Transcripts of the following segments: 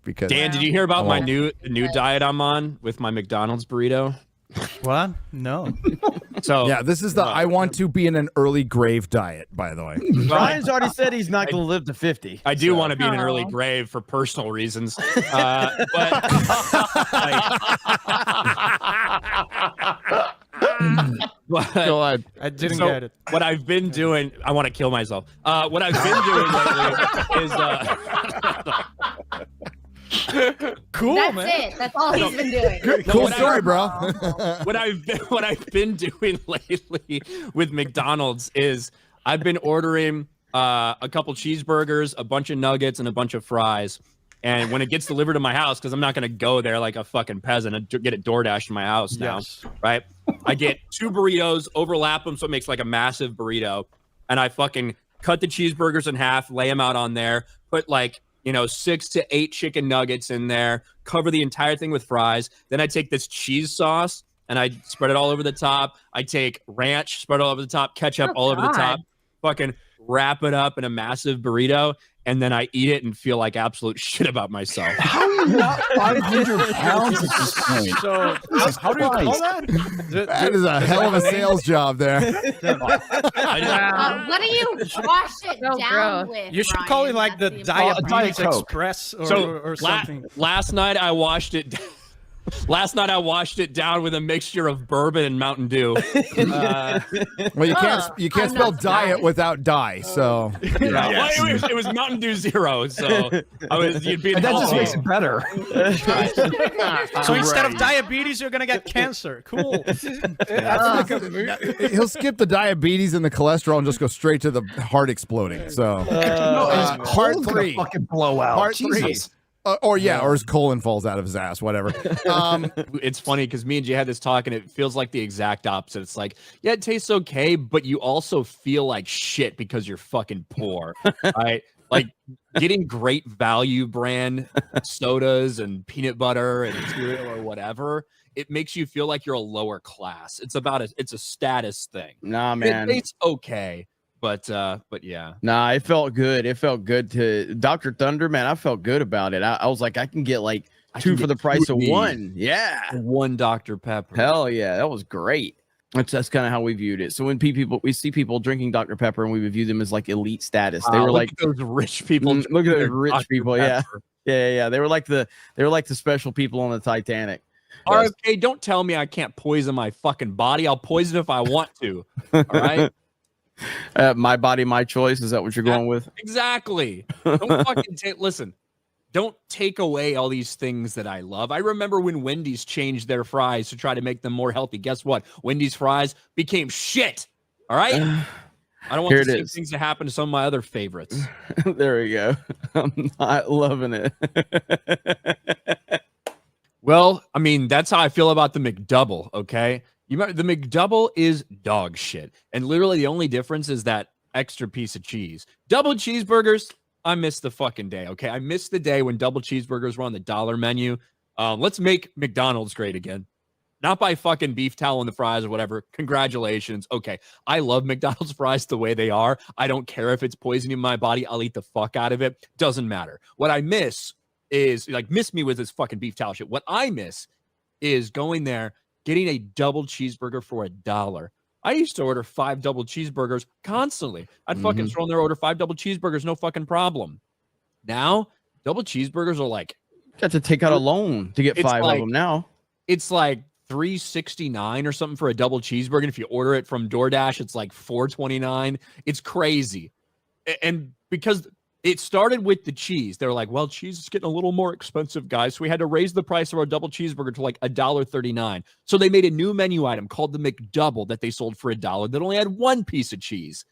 because Dan, did you hear about my new diet I'm on with my McDonald's burrito? What? No. So yeah, this is the I want to be in an early grave diet, by the way. Ryan's already said he's not going to live to 50. I do want to be in an early grave for personal reasons. But Go on. I didn't get it. What I've been doing, I want to kill myself. What I've been doing lately is cool, That's man. it. That's all he's been doing. Cool story, bro. what I've been doing lately with McDonald's is I've been ordering a couple cheeseburgers, a bunch of nuggets, and a bunch of fries. And when it gets delivered to my house, because I'm not going to go there like a fucking peasant and get it DoorDash to my house now, right? I get 2 burritos, overlap them so it makes like a massive burrito. And I fucking cut the cheeseburgers in half, lay them out on there, put like, 6 to 8 chicken nuggets in there, cover the entire thing with fries. Then I take this cheese sauce and I spread it all over the top. I take ranch, spread it all over the top, ketchup all over the top, fucking wrap it up in a massive burrito. And then I eat it and feel like absolute shit about myself. How are you not 500 pounds at this point? So, how do you call that? That is a hell of a sales job there. What do you wash it down with? You should Ryan? call it like the That's Diabetes Diet Coke. Express or something. Last night I washed it. Last night I washed it down with a mixture of bourbon and Mountain Dew. Well, you can't spell diet without die. So Well, it was Mountain Dew Zero. So you'd be. And that just makes it better. So instead of diabetes, you're gonna get cancer. Cool. he'll skip the diabetes and the cholesterol and just go straight to the heart exploding. So Part 3 fucking blow out. Part 3. Or his colon falls out of his ass, whatever. It's funny because me and Jay had this talk and it feels like the exact opposite. It's like, yeah, it tastes okay, but you also feel like shit because you're fucking poor, right? Like getting great value brand sodas and peanut butter and cereal or whatever, it makes you feel like you're a lower class. It's a status thing. Nah, man. It's okay. But yeah. Nah, it felt good. It felt good to Dr. Thunder, man. I felt good about it. I was like, I can get like 2 for the price of 1. Yeah. 1 Dr. Pepper. Hell yeah. That was great. That's kind of how we viewed it. So when we see people drinking Dr. Pepper and we would view them as like elite status. They were like those rich people. Look at those rich Dr. people. Pepper. Yeah. They were like the special people on the Titanic. Okay, don't tell me I can't poison my fucking body. I'll poison if I want to. All right. My body, my choice. Is that what you're going with? Exactly. Don't fucking listen. Don't take away all these things that I love. I remember when Wendy's changed their fries to try to make them more healthy. Guess what? Wendy's fries became shit. All right. I don't want the same things to happen to some of my other favorites. There we go. I'm not loving it. Well, I mean, that's how I feel about the McDouble. Okay. You remember the McDouble is dog shit. And literally the only difference is that extra piece of cheese. Double cheeseburgers, I miss the fucking day, okay? I miss the day when double cheeseburgers were on the dollar menu. Let's make McDonald's great again. Not by fucking beef towel in the fries or whatever. Congratulations. Okay, I love McDonald's fries the way they are. I don't care if it's poisoning my body. I'll eat the fuck out of it. Doesn't matter. What I miss is, miss me with this fucking beef towel shit. What I miss is going there, getting a double cheeseburger for $1. I used to order 5 double cheeseburgers constantly. I'd fucking throw in there, order 5 double cheeseburgers, no fucking problem. Now, double cheeseburgers are like... You got to take out a loan to get 5 of them now. It's like $3.69 or something for a double cheeseburger. And if you order it from DoorDash, it's like $4.29. It's crazy. And because... it started with the cheese. They were like, well, cheese is getting a little more expensive, guys. So we had to raise the price of our double cheeseburger to like $1.39. So they made a new menu item called the McDouble that they sold for $1 that only had 1 piece of cheese.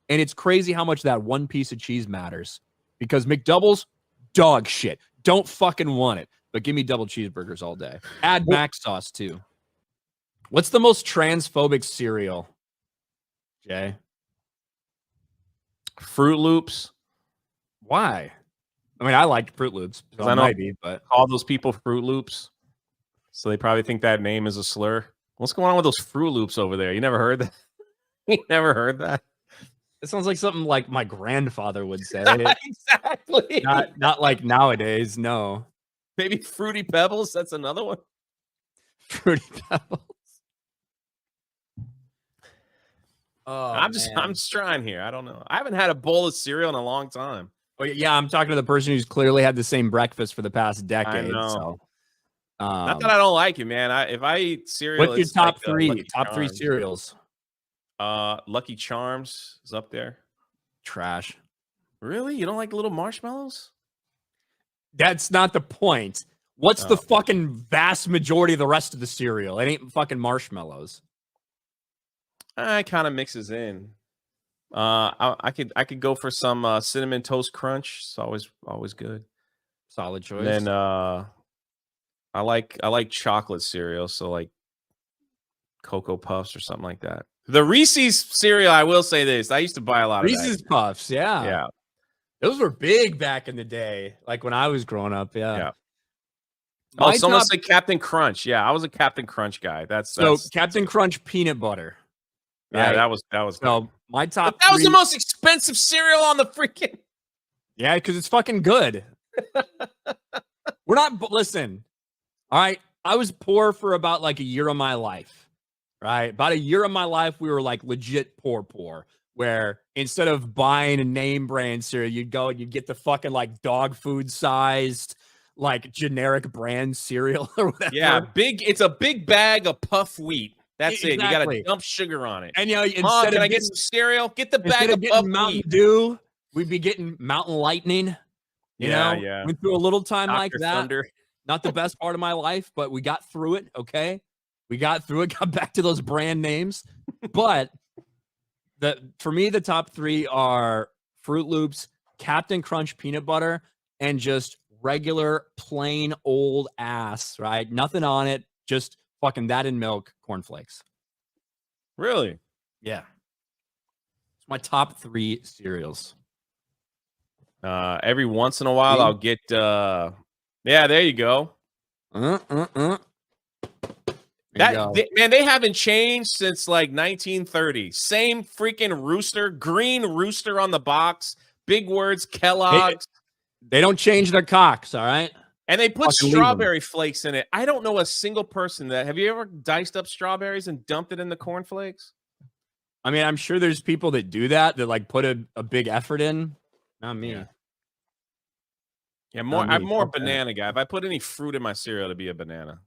And it's crazy how much that 1 piece of cheese matters because McDoubles, dog shit. Don't fucking want it. But give me double cheeseburgers all day. Add mac sauce too. What's the most transphobic cereal, Jay? Fruit Loops. Why? I mean, I like Fruit Loops. So I know maybe, but call those people Fruit Loops, so they probably think that name is a slur. What's going on with those Fruit Loops over there? You never heard that? You never heard that? it sounds like something like my grandfather would say. Exactly. Not like nowadays. No. Maybe Fruity Pebbles. That's another one. Fruity Pebbles. Oh, I'm just trying here. I don't know. I haven't had a bowl of cereal in a long time. Oh, yeah, I'm talking to the person who's clearly had the same breakfast for the past decade. I know. So, not that I don't like it, man. If I eat cereal, what's your it's top like, three? Lucky Top three Charms. cereals. Lucky Charms is up there. Trash. Really? You don't like little marshmallows? That's not the point. What's the fucking vast majority of the rest of the cereal? It ain't fucking marshmallows. It kind of mixes in. I could go for some cinnamon toast crunch. It's always good. Solid choice. And then I like chocolate cereal, so like Cocoa Puffs or something like that. The Reese's cereal, I will say this: I used to buy a lot of Reese's Puffs. Yeah, those were big back in the day, like when I was growing up. Yeah. Oh, someone said Captain Crunch. Yeah, I was a Captain Crunch guy. That's Captain Crunch peanut butter. Yeah, right? that was so my top. But that was the most expensive cereal on the freaking. Yeah, because it's fucking good. We're not. Listen, all right. I was poor for about like a year of my life. Right, about a year of my life, we were like legit poor. Where instead of buying a name brand cereal, you'd go and you'd get the fucking like dog food sized, like generic brand cereal or whatever. Yeah, it's a big bag of puff wheat. That's Exactly. it. You got to dump sugar on it. And you know, Mom, can I get some cereal? Get the bag of puff Mountain wheat. Dew, we'd be getting Mountain Lightning. You know, yeah. Went through a little time Dr. like that. Thunder. Not the best part of my life, but we got through it. Okay, we got through it. Got back to those brand names, but for me, the top three are Fruit Loops, Captain Crunch peanut butter, and just regular plain old ass, right? Nothing on it, just fucking that in milk cornflakes. Really? Yeah. It's my top three cereals. Every once in a while, I'll get. Yeah, there you go. They haven't changed since like 1930. Same freaking rooster, green rooster on the box. Big words, Kellogg's. They don't change their cocks, all right? And they put strawberry flakes in it. I don't know a single person that. Have you ever diced up strawberries and dumped it in the cornflakes? I mean, I'm sure there's people that do that like put a big effort in. Not me. Yeah, I'm more a banana guy. If I put any fruit in my cereal, to be a banana.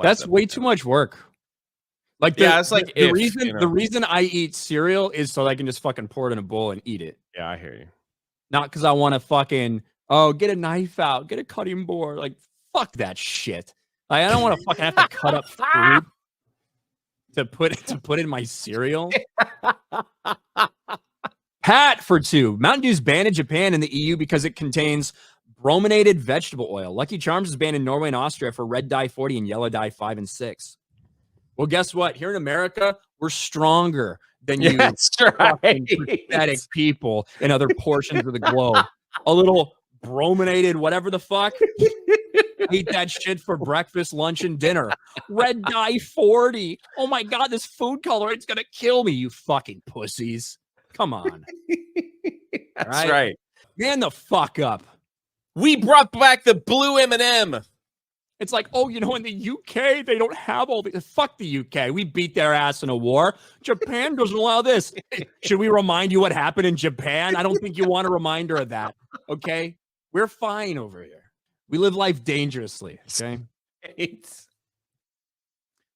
That's way too much work. Like, it's like the reason I eat cereal is so I can just fucking pour it in a bowl and eat it. Yeah, I hear you. Not because I want to fucking get a knife out, get a cutting board. Like, fuck that shit. Like, I don't want to fucking have to cut up fruit to put in my cereal. Pat for 2. Mountain Dew's banned in Japan and the EU because it contains brominated vegetable oil. Lucky Charms is banned in Norway and Austria for red dye 40 and yellow dye 5 and 6. Well, guess what? Here in America, we're stronger than you fucking pathetic people in other portions of the globe. A little brominated whatever the fuck. Eat that shit for breakfast, lunch, and dinner. Red dye 40. Oh my God, this food color, it's going to kill me, you fucking pussies. Come on. That's right. Man the fuck up. We brought back the blue M&M. It's like, oh, you know, in the UK, they don't have all the... Fuck the UK. We beat their ass in a war. Japan doesn't allow this. Should we remind you what happened in Japan? I don't think you want a reminder of that, okay? We're fine over here. We live life dangerously, okay?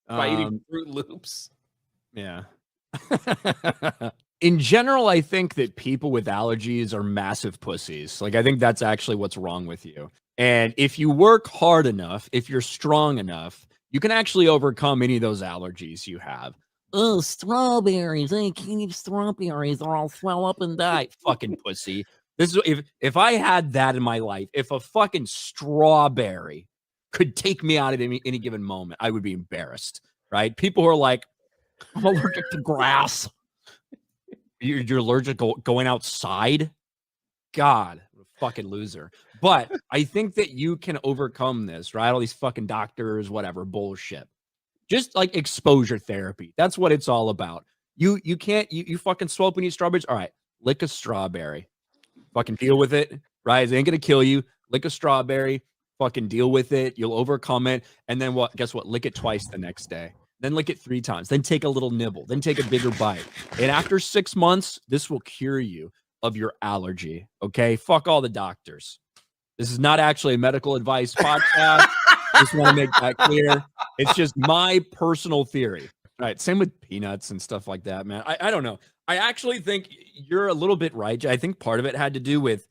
By eating Fruit Loops. Yeah. In general, I think that people with allergies are massive pussies. Like, I think that's actually what's wrong with you. And if you work hard enough, if you're strong enough, you can actually overcome any of those allergies you have. Oh, strawberries. I can't eat strawberries or I'll swell up and die. Fucking pussy. This is if I had that in my life, if a fucking strawberry could take me out at any given moment, I would be embarrassed, right? People who are like, I'm allergic to grass. You're allergic to going outside? God, fucking loser. But I think that you can overcome this, right? All these fucking doctors, whatever, bullshit. Just like exposure therapy. That's what it's all about. You can't, you fucking swell up and eat strawberries. All right, lick a strawberry. Fucking deal with it, right? It ain't gonna kill you. Lick a strawberry. fucking deal with it. You'll overcome it. And then what? Guess what? Lick it twice the next day. Then lick it 3 times. Then take a little nibble. Then take a bigger bite. And after 6 months, this will cure you of your allergy. Okay? Fuck all the doctors. This is not actually a medical advice podcast. Just want to make that clear. It's just my personal theory. Right. Same with peanuts and stuff like that, man. I don't know. I actually think you're a little bit right. I think part of it had to do with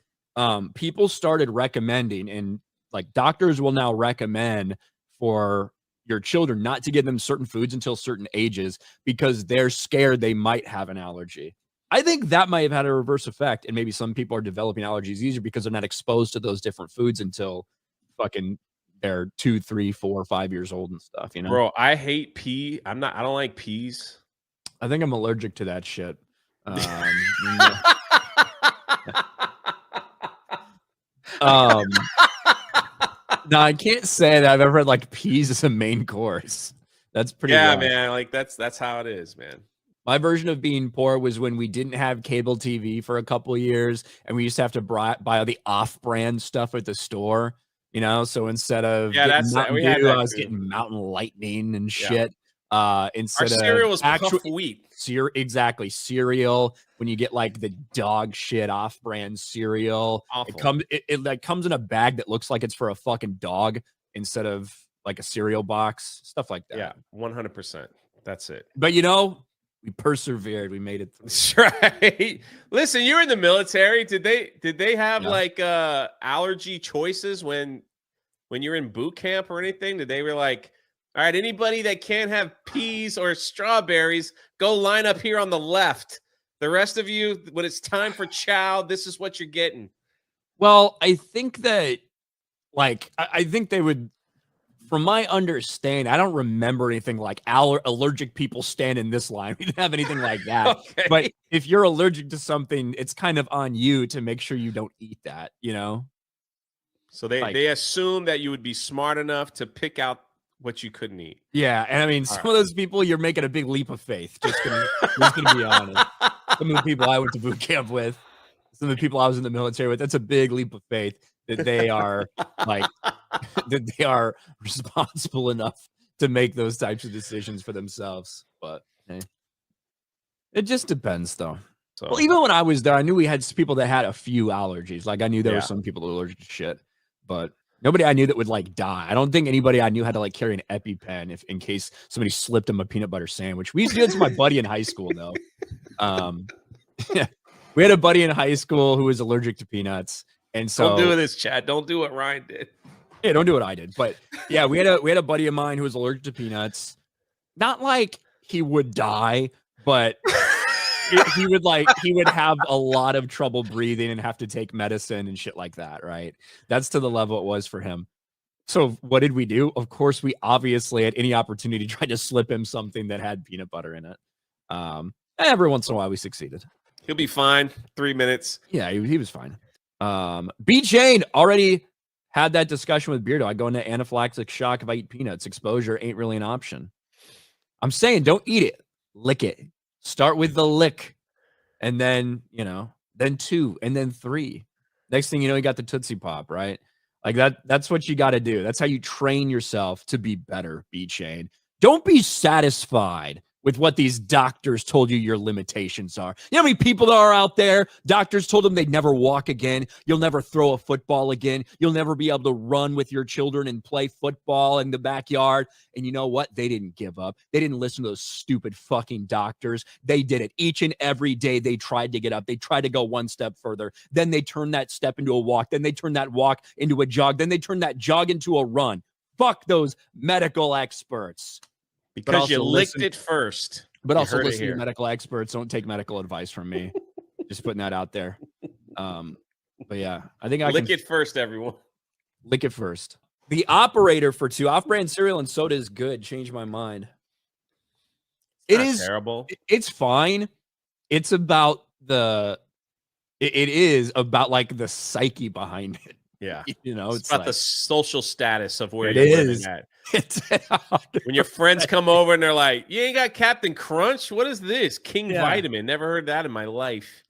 people started recommending, and like doctors will now recommend for your children not to give them certain foods until certain ages because they're scared they might have an allergy. I think that might have had a reverse effect, and maybe some people are developing allergies easier because they're not exposed to those different foods until fucking they're 2, 3, 4, 5 years old and stuff, you know. Bro, I hate pea. I don't like peas. I think I'm allergic to that shit. No, I can't say that I've ever had like peas as a main course. That's pretty rough. Man. Like that's how it is, man. My version of being poor was when we didn't have cable TV for a couple of years, and we used to have to buy all the off-brand stuff at the store. You know, so instead of Mountain Dew, I was getting Mountain Lightning and shit. Instead our cereal of was puff wheat. Exactly, cereal. When you get like the dog shit off-brand cereal, Awful. It like comes in a bag that looks like it's for a fucking dog instead of like a cereal box, stuff like that. Yeah, 100%. That's it. But you know, we persevered. We made it through. That's right. Listen, you're in the military. Did they have like allergy choices when you're in boot camp or anything? Did they were like, all right, anybody that can't have peas or strawberries, go line up here on the left. The rest of you, when it's time for chow, this is what you're getting. Well, I think that, like, I think they would, from my understanding, I don't remember anything like allergic people stand in this line. We didn't have anything like that. Okay. But if you're allergic to something, it's kind of on you to make sure you don't eat that, you know? So they assume that you would be smart enough to pick out what you couldn't eat. Yeah, and I mean, some of those people, you're making a big leap of faith. Just gonna be honest. Some of the people I went to boot camp with, some of the people I was in the military with, that's a big leap of faith that they are like that they are responsible enough to make those types of decisions for themselves. But hey, it just depends, though. So, well, even when I was there, I knew we had people that had a few allergies. Like I knew there were some people that were allergic to shit, but nobody I knew that would like die. I don't think anybody I knew had to like carry an EpiPen if in case somebody slipped them a peanut butter sandwich. We used to do this with my buddy in high school, though. We had a buddy in high school who was allergic to peanuts, and so don't do this, Chad. Don't do what Ryan did. Yeah, don't do what I did. But yeah, we had a buddy of mine who was allergic to peanuts. Not like he would die, but he would have a lot of trouble breathing and have to take medicine and shit like that, right? That's to the level it was for him. So what did we do? Of course, we obviously at any opportunity tried to slip him something that had peanut butter in it. Every once in a while we succeeded. He'll be fine. 3 minutes. Yeah, he was fine. B Chain already had that discussion with Beardo. I go into anaphylactic shock if I eat peanuts. Exposure ain't really an option. I'm saying don't eat it. Lick it. Start with the lick. And then, then 2, and then 3. Next thing you know, you got the Tootsie Pop, right? Like that's what you got to do. That's how you train yourself to be better, B-Chain. Don't be satisfied with what these doctors told you your limitations are. You know how many people there are out there? Doctors told them they'd never walk again. You'll never throw a football again. You'll never be able to run with your children and play football in the backyard. And you know what? They didn't give up. They didn't listen to those stupid fucking doctors. They did it. Each and every day they tried to get up. They tried to go one step further. Then they turned that step into a walk. Then they turned that walk into a jog. Then they turned that jog into a run. Fuck those medical experts. Because you licked it first. But also listen to medical experts. Don't take medical advice from me. Just putting that out there. But yeah, I think I lick it first, everyone. Lick it first. The operator for 2 off-brand cereal and soda is good. Changed my mind. It is terrible. It's fine. It's about it is about like the psyche behind it. Yeah. It's about like, the social status of where it you're is. living at. When your friends come over and they're like, you ain't got Captain Crunch? What is this? King Vitamin. Never heard that in my life.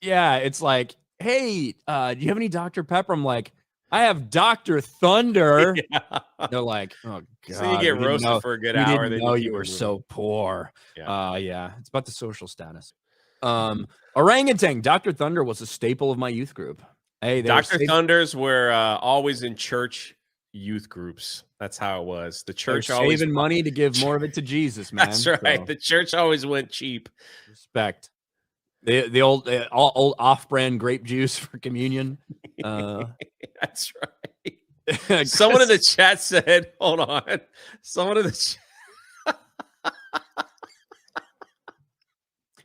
Yeah, it's like, hey, do you have any Dr. Pepper? I'm like, I have Dr. Thunder. Yeah. They're like, oh god. So you get roasted for a good we hour. Didn't Then know keep you it were moving. so poor. Yeah. Yeah. It's about the social status. Orangutan. Dr. Thunder was a staple of my youth group. Hey, Dr. Thunders were always in church youth groups. That's how it was. The church always saving money to give more of it to Jesus, man. That's right. So, The church always went cheap. respect. The old off-brand grape juice for communion. That's right. Someone in the chat said, hold on. Someone in the chat.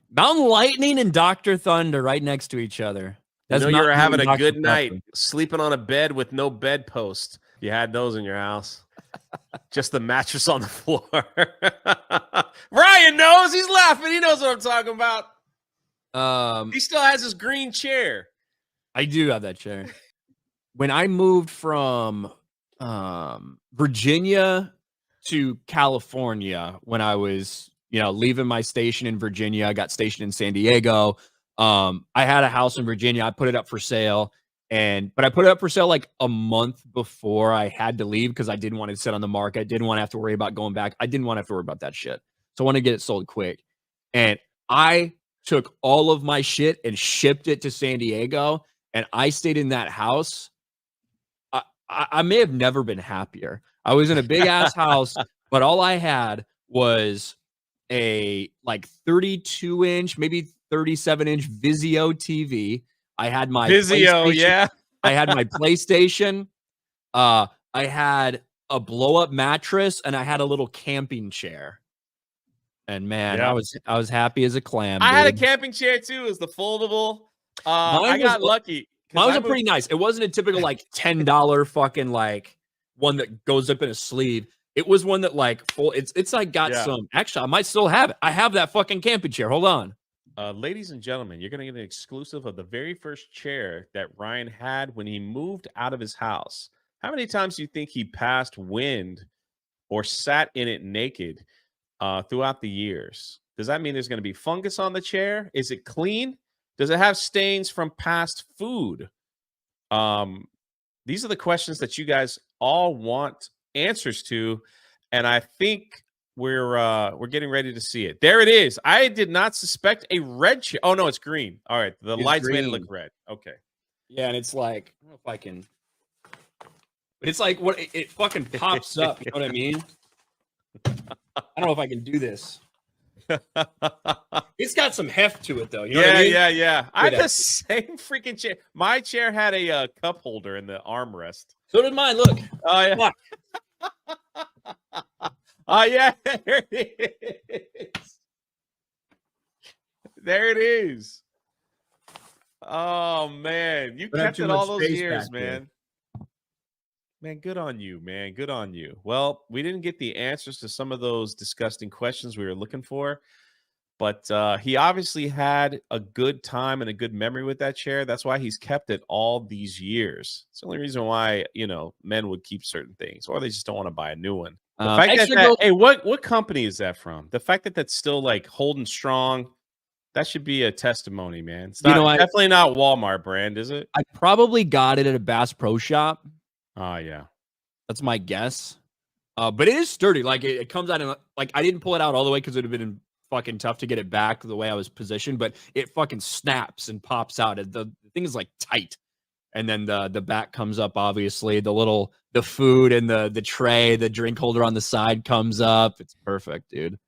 Mountain Lightning and Dr. Thunder right next to each other. You know, you were having a Dr. good night Pepper. sleeping on a bed with no bedpost. You had those in your house. Just the mattress on the floor. Ryan knows. He's laughing. He knows what I'm talking about. He still has his green chair. I do have that chair. When I moved from Virginia to California, when I was, leaving my station in Virginia, I got stationed in San Diego. I had a house in Virginia. I put it up for sale, but I put it up for sale like a month before I had to leave because I didn't want to sit on the market. I didn't want to have to worry about going back. I didn't want to have to worry about that shit. So I wanted to get it sold quick. And I took all of my shit and shipped it to San Diego, and I stayed in that house. I may have never been happier. I was in a big ass house, but all I had was a like 32-inch, maybe 37-inch Vizio TV. I had my Vizio, yeah. I had my PlayStation. I had a blow-up mattress, and I had a little camping chair. And man, Yeah. I was happy as a clam. I had a dude. camping chair too. It was the foldable. Mine I got was- lucky. Mine was pretty nice. It wasn't a typical like $10 fucking like one that goes up in a sleeve. It was one that like full. It's like got Yeah. some. Actually, I might still have it. I have that fucking camping chair. Hold on. Ladies and gentlemen, you're going to get an exclusive of the very first chair that Ryan had when he moved out of his house. How many times do you think he passed wind or sat in it naked throughout the years? Does that mean there's going to be fungus on the chair? Is it clean? Does it have stains from past food? These are the questions that you guys all want answers to, and I think we're getting ready to see it. There it is. I did not suspect a red chair. Oh no, it's green. All right, the It's lights made it green. look red. Okay. Yeah, and it's like I don't know if I can, but it's like what it fucking pops up. You know what I mean? I don't know if I can do this. It's got some heft to it, though. You know what I mean? Yeah. I had Look at the same freaking chair. My chair had a cup holder in the armrest. So did mine. Look. Oh yeah. Fuck. Oh yeah. There it is. There it is. Oh man, you Don't have kept too it all much those space years, back there. man. Man, good on you, man. Good on you. Well, we didn't get the answers to some of those disgusting questions we were looking for, but he obviously had a good time and a good memory with that chair. That's why he's kept it all these years. It's the only reason why, men would keep certain things, or they just don't want to buy a new one. The fact that hey, what company is that from? The fact that that's still like holding strong, that should be a testimony, man. It's not, definitely not Walmart brand, is it? I probably got it at a Bass Pro Shop. Oh yeah, that's my guess. But it is sturdy. Like it comes out and like I didn't pull it out all the way because it would have been fucking tough to get it back the way I was positioned. But it fucking snaps and pops out. The thing is like tight, and then the back comes up. Obviously, the food and the tray, the drink holder on the side comes up. It's perfect, dude.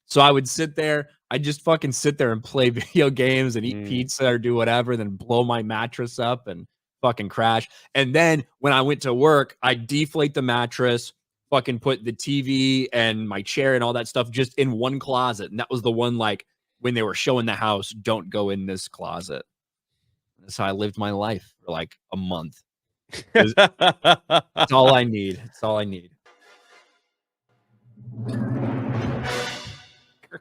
So I would sit there. I'd just fucking sit there and play video games and eat pizza or do whatever, then blow my mattress up and fucking crash. And then when I went to work, I deflate the mattress, fucking put the TV and my chair and all that stuff just in one closet. And that was the one, like, when they were showing the house, don't go in this closet. That's how I lived my life for like a month. That's all I need. It's all I need.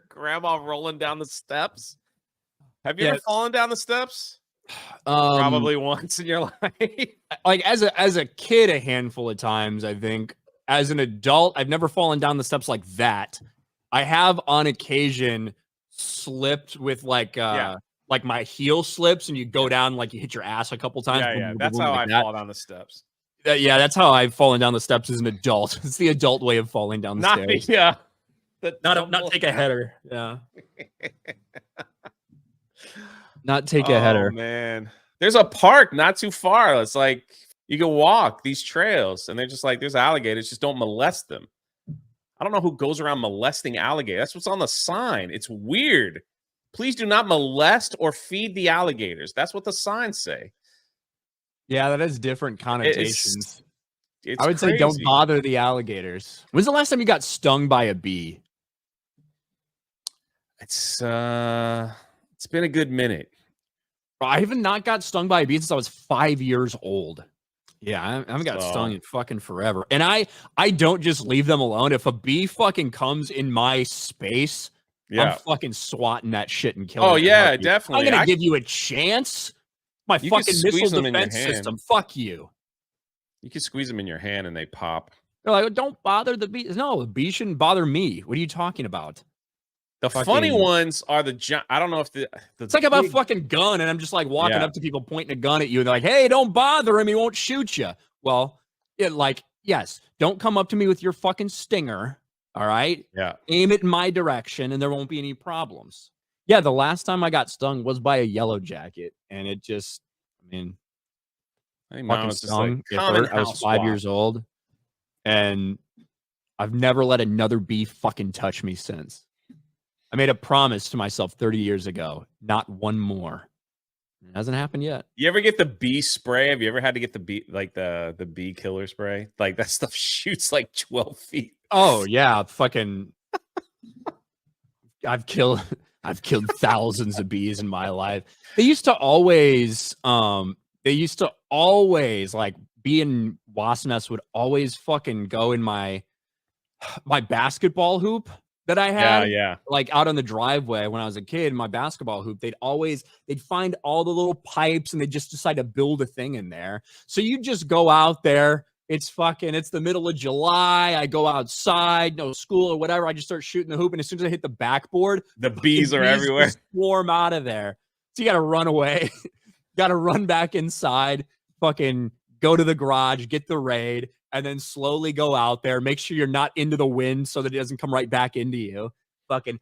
Grandma rolling down the steps. Have you ever fallen down the steps? Probably once in your life. Like as a kid, a handful of times, I think. As an adult, I've never fallen down the steps like that. I have on occasion slipped with like like my heel slips and you go down like you hit your ass a couple times. Yeah. That's how I fall down the steps. Yeah, that's how I've fallen down the steps as an adult. It's the adult way of falling down the stairs. Yeah. Not take a header. Yeah. Not take a header. Man. There's a park not too far. It's like you can walk these trails and they're just like, there's alligators, just don't molest them. I don't know who goes around molesting alligators. That's what's on the sign. It's weird. Please do not molest or feed the alligators. That's what the signs say. Yeah, that has different connotations. It's I would crazy. say don't bother the alligators. When's the last time you got stung by a bee? It's been a good minute. I haven't not got stung by a bee since I was 5 years old. Yeah, I haven't got stung in fucking forever. And I don't just leave them alone. If a bee fucking comes in my space, I'm fucking swatting that shit and killing it. Oh, yeah, definitely. I'm going to give you a chance. My fucking missile defense system. Fuck you. You can squeeze them in your hand and they pop. They're like, don't bother the bee. No, the bee shouldn't bother me. What are you talking about? The funny ones are the I don't know if it's like about fucking gun, and I'm just like walking up to people pointing a gun at you, and they're like, "Hey, don't bother him. He won't shoot you." Well, yes, don't come up to me with your fucking stinger. All right. Yeah. Aim it in my direction, and there won't be any problems. Yeah, the last time I got stung was by a yellow jacket, and it just, I mean, I think mine was just like I was 5 years old, and I've never let another bee fucking touch me since. I made a promise to myself 30 years ago, not one more. It hasn't happened yet. You ever get the bee spray? Have you ever had to get the bee, like the bee killer spray? Like that stuff shoots like 12 feet. Oh yeah, fucking. I've killed thousands of bees in my life. They used to always like bee and wasp nest would always fucking go in my basketball hoop that I had, like out on the driveway when I was a kid, my basketball hoop. They'd find all the little pipes and they just decide to build a thing in there. So you just go out there. It's the middle of July. I go outside, no school or whatever. I just start shooting the hoop. And as soon as I hit the backboard, the bees are everywhere. Swarm out of there. So you got to run away, got to run back inside, fucking go to the garage, get the raid, and then slowly go out there. Make sure you're not into the wind so that it doesn't come right back into you. Fucking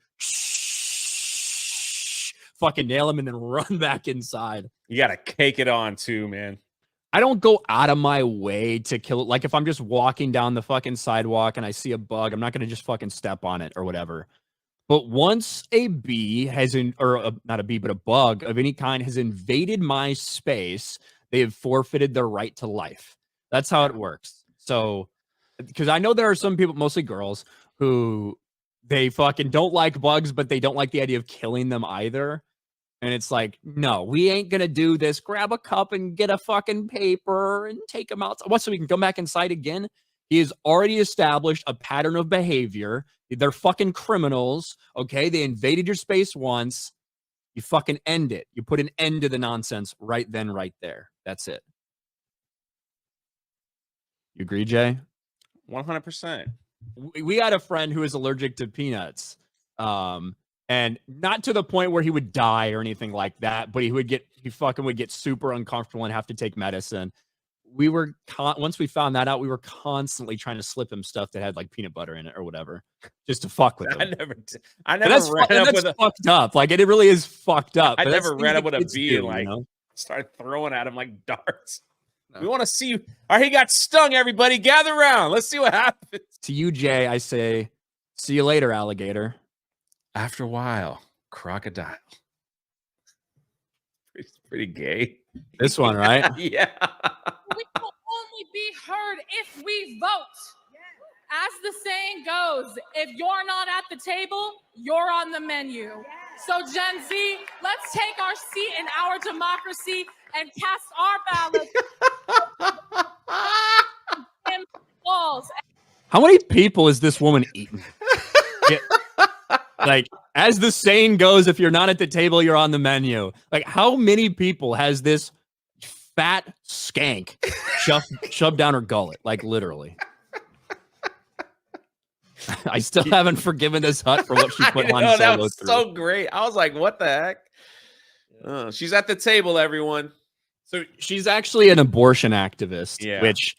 nail them and then run back inside. You got to cake it on too, man. I don't go out of my way to kill it. Like if I'm just walking down the fucking sidewalk and I see a bug, I'm not going to just fucking step on it or whatever. But once a bee not a bee, but a bug of any kind has invaded my space, they have forfeited their right to life. That's how it works. So, because I know there are some people, mostly girls, who they fucking don't like bugs, but they don't like the idea of killing them either. And it's like, no, we ain't going to do this. Grab a cup and get a fucking paper and take them out. What, so we can come back inside again? He has already established a pattern of behavior. They're fucking criminals, okay? They invaded your space once. You fucking end it. You put an end to the nonsense right then, right there. That's it. You agree, Jay? 100%. We had a friend who is allergic to peanuts. And not to the point where he would die or anything like that, but he fucking would get super uncomfortable and have to take medicine. We were once we found that out, we were constantly trying to slip him stuff that had like peanut butter in it or whatever, just to fuck with him. I never ran up with fucked up. Like it really is fucked up. I never ran up with a bee and like started throwing at him like darts. No. We want to see you. All right, he got stung. Everybody, gather around. Let's see what happens. To you, Jay, I say, see you later, alligator. After a while, crocodile. Pretty gay. This one, right? Yeah. We will only be heard if we vote. As the saying goes, if you're not at the table, you're on the menu. So Gen Z, let's take our seat in our democracy and cast our ballots in walls. How many people is this woman eating? Like, as the saying goes, if you're not at the table, you're on the menu. Like, how many people has this fat skank shoved down her gullet? Like, literally. I still haven't forgiven this hut for what she put on. That was so great. I was like, what the heck? She's at the table, everyone. So she's actually an abortion activist, Yeah. which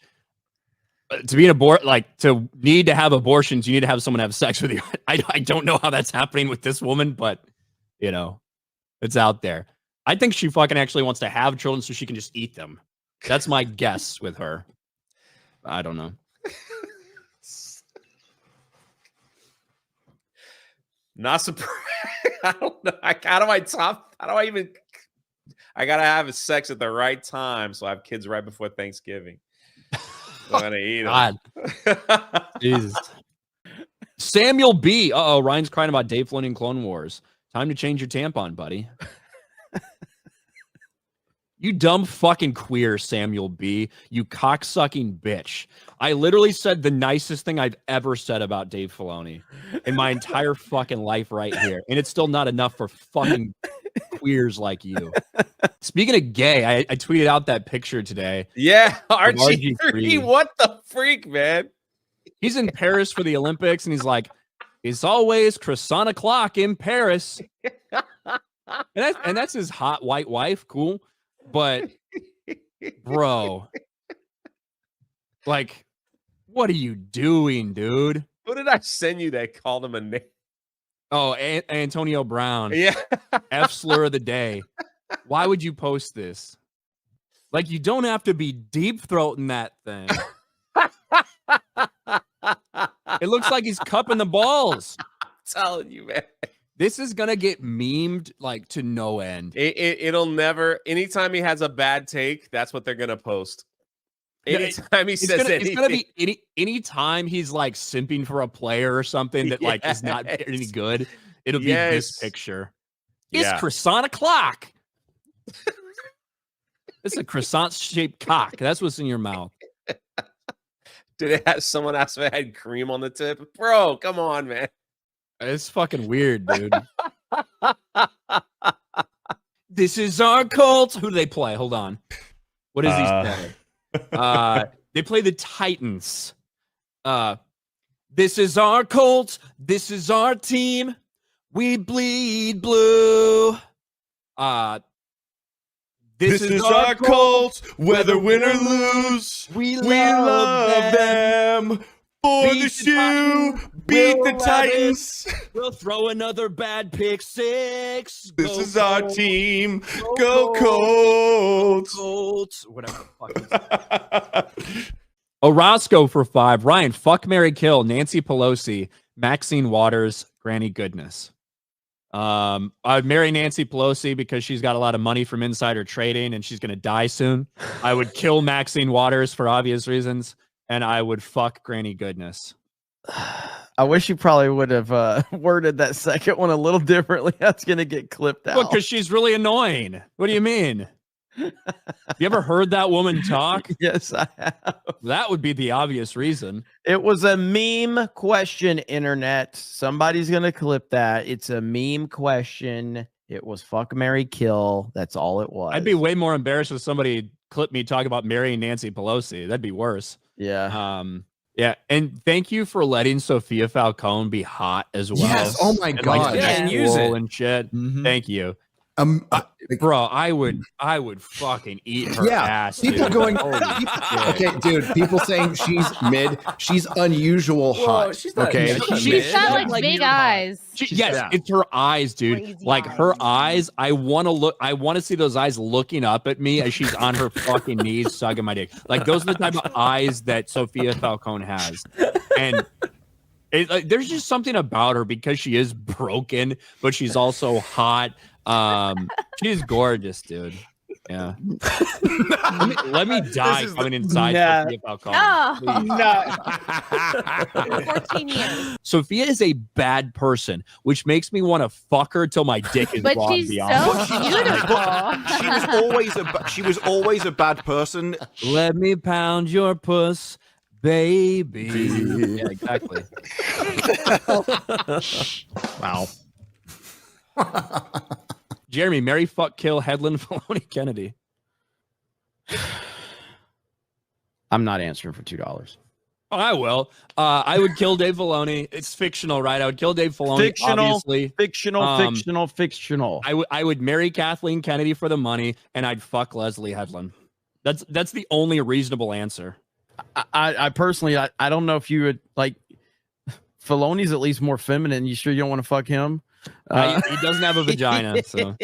to be to need to have abortions, you need to have someone have sex with you. I don't know how that's happening with this woman, but it's out there. I think she fucking actually wants to have children so she can just eat them. That's my guess with her. I don't know. Not surprised. I don't know. I gotta have sex at the right time, so I have kids right before Thanksgiving. I'm gonna eat them. Jesus. Samuel B. Ryan's crying about Dave Filoni and Clone Wars. Time to change your tampon, buddy. You dumb fucking queer, Samuel B. You cocksucking bitch. I literally said the nicest thing I've ever said about Dave Filoni in my entire fucking life right here. And it's still not enough for fucking queers like you. Speaking of gay, I tweeted out that picture today. Yeah, RG3. What the freak, man? He's in Paris for the Olympics, and he's like, it's always croissant o'clock in Paris. And that's his hot white wife. Cool. But, bro, like, what are you doing, dude? Who did I send you that called him a name? Oh, Antonio Brown. Yeah. F slur of the day. Why would you post this? Like, you don't have to be deep throating that thing. It looks like he's cupping the balls. I'm telling you, man. This is gonna get memed like to no end. It'll never. Anytime he has a bad take, that's what they're gonna post. Anytime he says anything, it's gonna be anytime he's like simping for a player or something that like is not any good. It'll be this picture. It's croissant o'clock. It's a croissant-shaped cock. That's what's in your mouth. Did it have someone else that had cream on the tip? Bro, come on, man. It's fucking weird, dude. This is our cult. Who do they play? Hold on. What is he play? They play the Titans. This is our cult. This is our team. We bleed blue. This is our cult. Whether win or lose, we love them. For the shoe, beat the Titans. We'll throw another bad pick six. This is our team. Go Colts. Colts. Whatever the fuck is Orozco for 5. Ryan, fuck, marry, kill. Nancy Pelosi, Maxine Waters, Granny Goodness. I'd marry Nancy Pelosi because she's got a lot of money from insider trading and she's going to die soon. I would kill Maxine Waters for obvious reasons. And I would fuck Granny Goodness. I wish you probably would have worded that second one a little differently. That's going to get clipped out. Well, because she's really annoying. What do you mean? You ever heard that woman talk? Yes, I have. That would be the obvious reason. It was a meme question, internet. Somebody's going to clip that. It's a meme question. It was fuck, marry, kill. That's all it was. I'd be way more embarrassed if somebody clipped me talking about marrying Nancy Pelosi. That'd be worse. Yeah. Yeah. And thank you for letting Sophia Falcone be hot as well. Yes. Oh my God. Yeah, and use it. And shit. Mm-hmm. Thank you. Bro, I would fucking eat her ass. People dude. going, okay, dude. People saying she's mid. She's unusual hot. She's not okay, mid. She's got like big eyes. It's her eyes, dude. Crazy like eyes. her eyes. I want to see those eyes looking up at me as she's on her fucking knees sucking my dick. Like those are the type of eyes that Sophia Falcone has, and. There's just something about her because she is broken, but she's also hot. She's gorgeous, dude. Yeah. let me die coming inside Sophia Falcone. No. 14 years. Sophia is a bad person, which makes me want to fuck her till my dick is But raw. she's so beautiful. She was always a bad person. Let me pound your puss, baby. Yeah, exactly. wow. Jeremy, marry, fuck, kill, Headland, Filoni, Kennedy. I'm not answering for $2. I will. I would kill Dave Filoni. It's fictional, right? I would kill Dave Filoni. Obviously. Fictional. I would marry Kathleen Kennedy for the money, and I'd fuck Leslie Headland. That's the only reasonable answer. I personally, I don't know if you would like. Filoni's at least more feminine. You sure you don't want to fuck him? He doesn't have a vagina, so.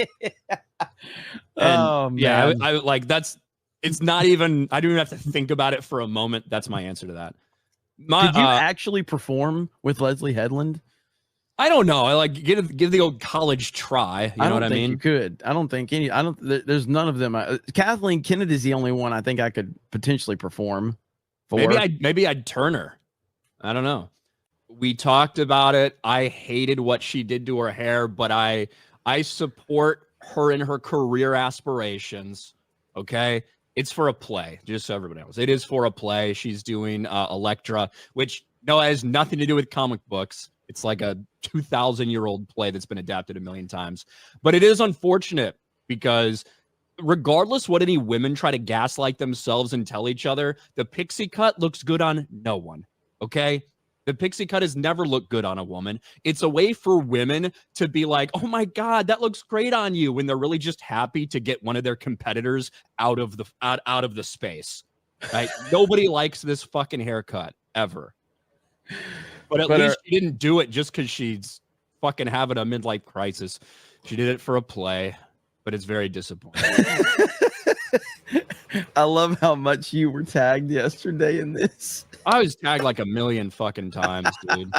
Oh man. Yeah, I like that's. It's not even. I don't even have to think about it for a moment. That's my answer to that. Did you actually perform with Leslie Headland? I don't know. I like give the old college try. You know what I mean? You could. I don't think any. There's none of them. Kathleen Kennedy's the only one I think I could potentially perform for. Maybe I'd turn her. I don't know. We talked about it. I hated what she did to her hair, but I support her in her career aspirations. Okay. It's for a play, just so everybody knows. It is for a play. She's doing Elektra, which has nothing to do with comic books. It's like a 2,000-year-old play that's been adapted a million times. But it is unfortunate because regardless what any women try to gaslight themselves and tell each other, the pixie cut looks good on no one, okay? The pixie cut has never looked good on a woman. It's a way for women to be like, oh my God, that looks great on you, when they're really just happy to get one of their competitors out of the space. Right? Nobody likes this fucking haircut ever. But at least she didn't do it just because she's fucking having a midlife crisis. She did it for a play, but it's very disappointing. I love how much you were tagged yesterday in this. I was tagged like a million fucking times, dude.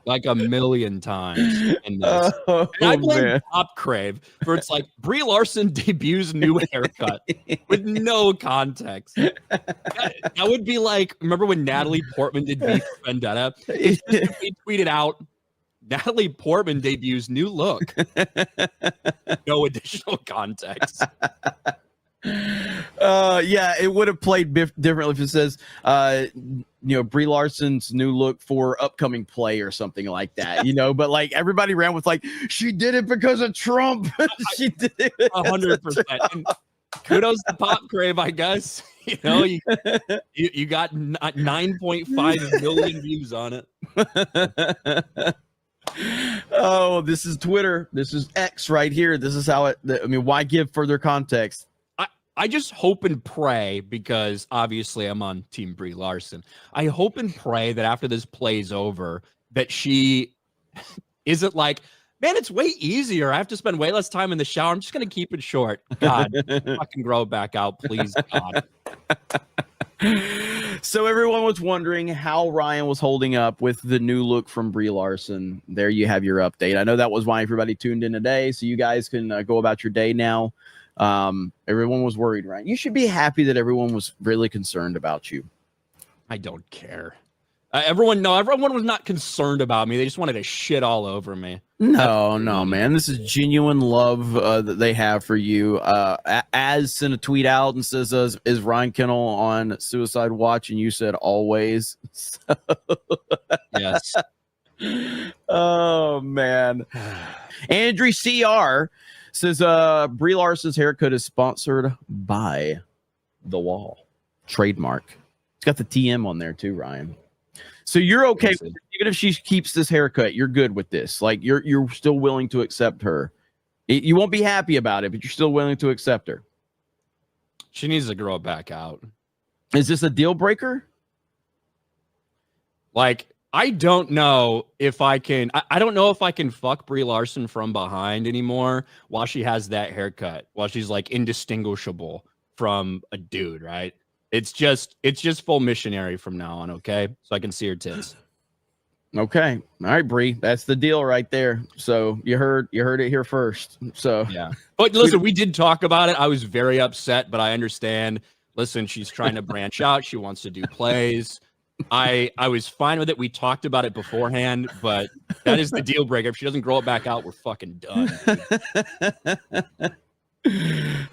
Like a million times in this. And I blame Pop Crave for it's like Brie Larson debuts new haircut with no context. That would be like, remember when Natalie Portman did V for Vendetta? He tweeted out, Natalie Portman debuts new look. No additional context. Yeah, it would have played differently if it says, Brie Larson's new look for upcoming play or something like that, but like everybody ran with like, she did it because of Trump. She did it 100%. Kudos to Pop Crave, I guess. You got 9.5 million views on it. Oh, this is Twitter. This is X right here. This is how why give further context? I just hope and pray, because obviously I'm on Team Brie Larson. I hope and pray that after this plays over, that she isn't like, man, it's way easier. I have to spend way less time in the shower. I'm just going to keep it short. God, fucking grow it back out, please, God. So everyone was wondering how Ryan was holding up with the new look from Brie Larson. There you have your update. I know that was why everybody tuned in today, so you guys can go about your day now. Everyone was worried, right? You should be happy that everyone was really concerned about you. I don't care. Everyone was not concerned about me. They just wanted to shit all over me. No, man. This is genuine love that they have for you. Az sent a tweet out and says, is Ryan Kinel on suicide watch? And you said always. So... Yes. Oh, man. Andrew CR says Brie Larson's haircut is sponsored by The Wall. Trademark. It's got the TM on there too, Ryan. So you're okay with it. Even if she keeps this haircut, you're good with this. Like you're still willing to accept her. You won't be happy about it, but you're still willing to accept her. She needs to grow it back out. Is this a deal breaker? Like, I don't know if I can. I don't know if I can fuck Brie Larson from behind anymore while she has that haircut, while she's like indistinguishable from a dude, right? It's just full missionary from now on, okay? So I can see her tits. Okay. All right, Brie. That's the deal right there. So you heard it here first. So yeah. But listen, we did talk about it. I was very upset, but I understand. Listen, she's trying to branch out. She wants to do plays. I was fine with it. We talked about it beforehand, but that is the deal breaker. If she doesn't grow it back out, we're fucking done.